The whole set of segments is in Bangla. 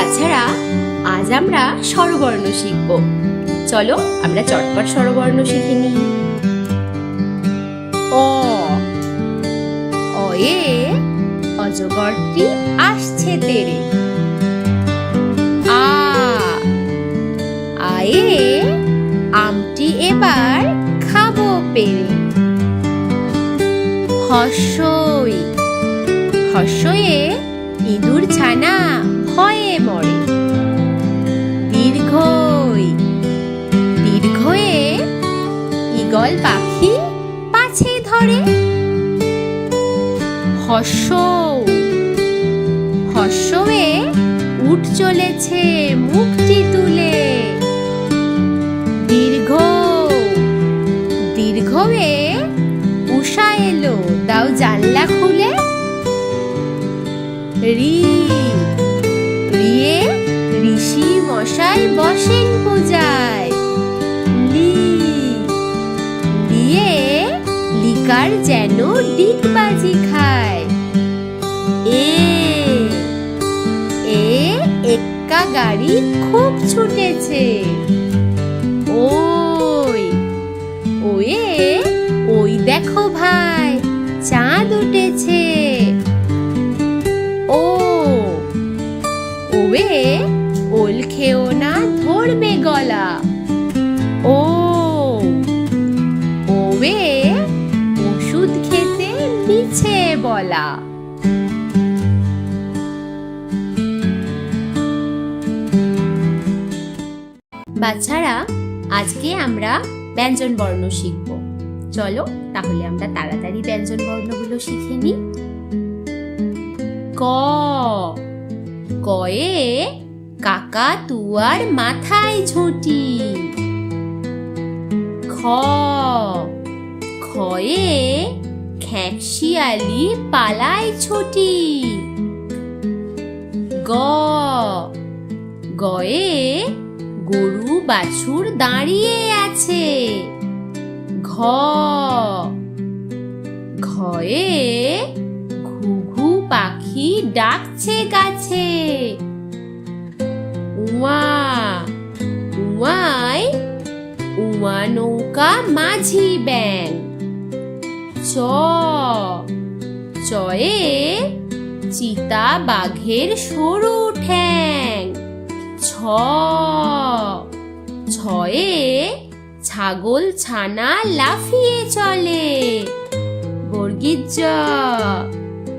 বাচ্চারা, আজ আমরা স্বরবর্ণ শিখব। চলো আমরা চটপট স্বরবর্ণ শিখে নিই। অ, অয়ে অজগরটি আসছে তেরে। আ, আয়ে আমটি এবার খাবো পেরে। হর্ষই, হর্ষয়ে ইঁদুর ছানা ভয়ে মরে। দীর্ঘই, দীর্ঘয়ে ঈগল পাখি পাছে ধরে। হর্ষৌ, হর্ষয়ে উট চলেছে মুখটি তুলে। দীর্ঘ, দীর্ঘয়ে উষা এলো দাও জানলা খুলে। রি, রিয়ে ঋষি মশাই বসেন পূজায়। লি, লিয়ে লিকার যেন ডিগবাজি খায়। এ, এ এক্কা গাড়ি খুব ছুটেছে। ওই, ওয়ে ওই দেখো ভাই চাঁদ উঠেছে। ও, ওবে ওল খেও না ধরবে গলা। ও, ওবে ওষুধ খেতে মিছে বলা। বাচ্চারা, আজকে আমরা ব্যঞ্জন বর্ণ শিখব। চলো তাহলে আমরা তাড়াতাড়ি ব্যঞ্জন বর্ণগুলো শিখে নিই। ক, কয়ে কাকাতুয়ার মাথায় ঝুঁটি। খ, খয়ে খ্যাঁকশিয়ালি পালায় ছুটি। গ, গয়ে গরু বাছুর দাঁড়িয়ে আছে। ঘ, ঘয়ে ঘুঘু পাখি ডাকছে গাছে। উয়া, উয়ায় উয়া নৌকা মাঝি ব্যাং। চ, চয়ে চিতা বাঘের সরু ঠ্যাং। ছ, ছয়ে ছাগল ছানা লাফিয়ে চলে। বর্গীর জ,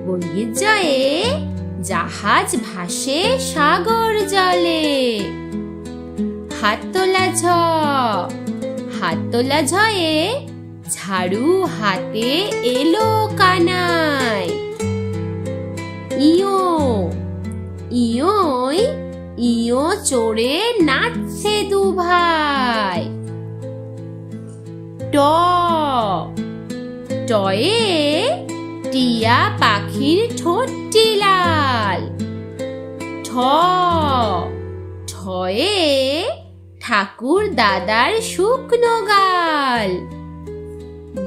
বর্গীর জয়ে জাহাজ ভাসে সাগর জলে। হাত তোলা ঝ, হাত তোলা ঝয়ে ঝাড়ু হাতে এলো কানাই। ইয়ো, ইয়োই ইয়ো চড়ে নাচছে দু ভাই। ট, টয়ে টিয়া পাখির ঠোঁটটি লাল। ঠ, ঠয়ে ঠাকুর দাদার শুকনো গাল।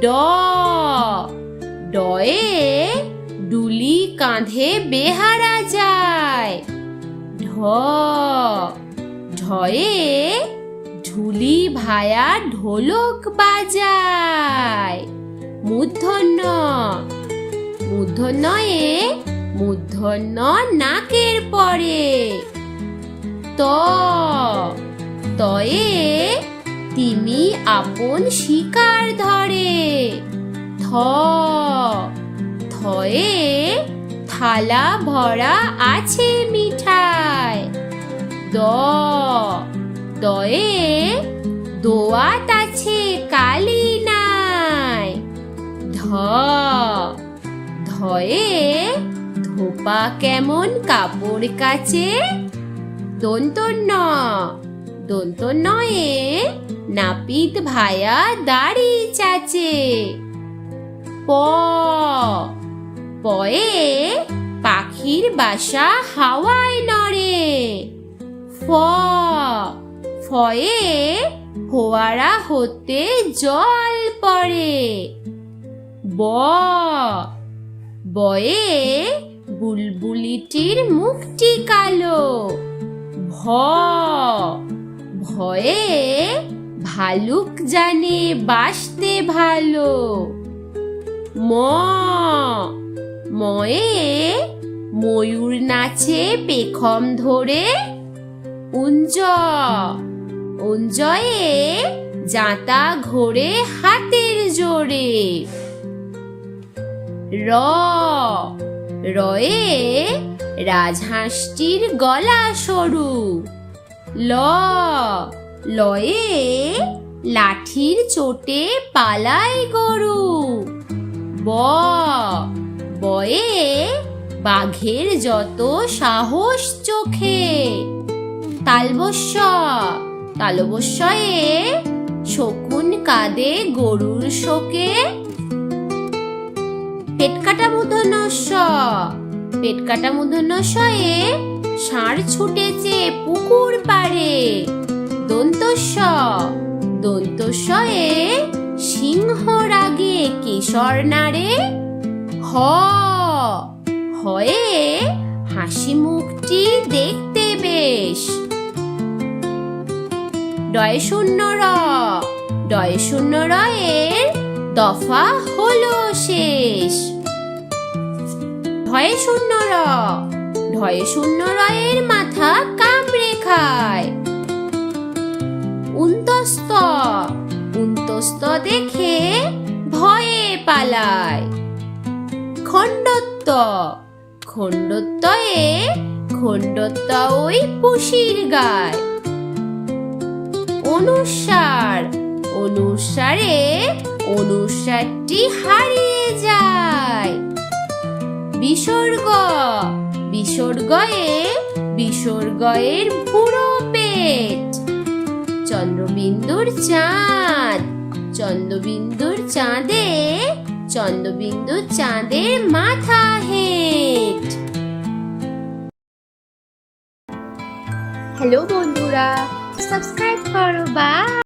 ড, ডয়ে ডুলি কাঁধে বেহারা যায়। ঢ, ঢয়ে ঢুলি ভায়া ঢোলক বাজায়। মূর্ধন্য, মূর্ধন্যয়ে মূর্ধন্য নাকের পরে। ত, তয়ে তিমি আপন শিকার ধরে। থ, থয়ে থালা ভরা আছে মিঠাই। দ, দয়ে দোয়াত আছে কালি নাই। ধ, ধয়ে ধোপা কেমন কাপড় কাচে। দন্তন্য, দন্তন্যয়ে নাপিত ভায়া দাড়ি চাচে। প, পয়ে পাখির বাসা হাওয়ায় নড়ে। ফ, ফয়ে ফোয়ারা হতে জল পড়ে। ব, বয়ে বুলবুলিটির মুখটি কালো। ভ ভয়ে ভালুক জানে বাসতে ভালো। ম ময়ে ময়ূর নাচে পেখম ধরে। উঞ্জ উঞ্জয়ে জাঁতা ঘোরে হাতের জোরে। র রয়ে রাজহাঁসটির গলা সরু। ল লয়ে লাঠির চোটে পালায় গরু। ব বয়ে বাঘের যত সাহস চোখে। তালবস্য তালবস্যয়ে শকুন কাঁদে গরুর শোকে। পেটকাটা মূর্ধন্যস্য পেটকাটা মূর্ধন্যস্যয়ে ষাঁড় ছুটেছে পুকুর পাড়ে। দন্তস্য দন্তস্যয়ে সিংহ রাগে কেশর নাড়ে। হ হয়ে হাসি মুখটি দেখতে বেশ। ডয়ে শূন্য র ডয়ে শূন্য রয়ের দফা হলো শেষ। ঢয়ে শূন্য র ঢয়ে শূন্য রয়ের মাথা কামড়ে খায়। উন্তস্ত উন্তস্ত দেখে ভয়ে পালায়। খণ্ডত্ব খণ্ডত্বয়ে খণ্ডত্ব ওই পুষির গায়। অনুস্বার অনুস্বারে অনুস্বারটি হারিয়ে যায়। বিসর্গ বিসর্গয়ে বিসর্গয়ের পুরো পেট। চন্দ্রবিন্দুর চাঁদ চন্দ্রবিন্দুর চাঁদে চন্দ্রবিন্দুর চাঁদের মাথা হেট। হ্যালো বন্ধুরা, সাবস্ক্রাইব করো। বাই।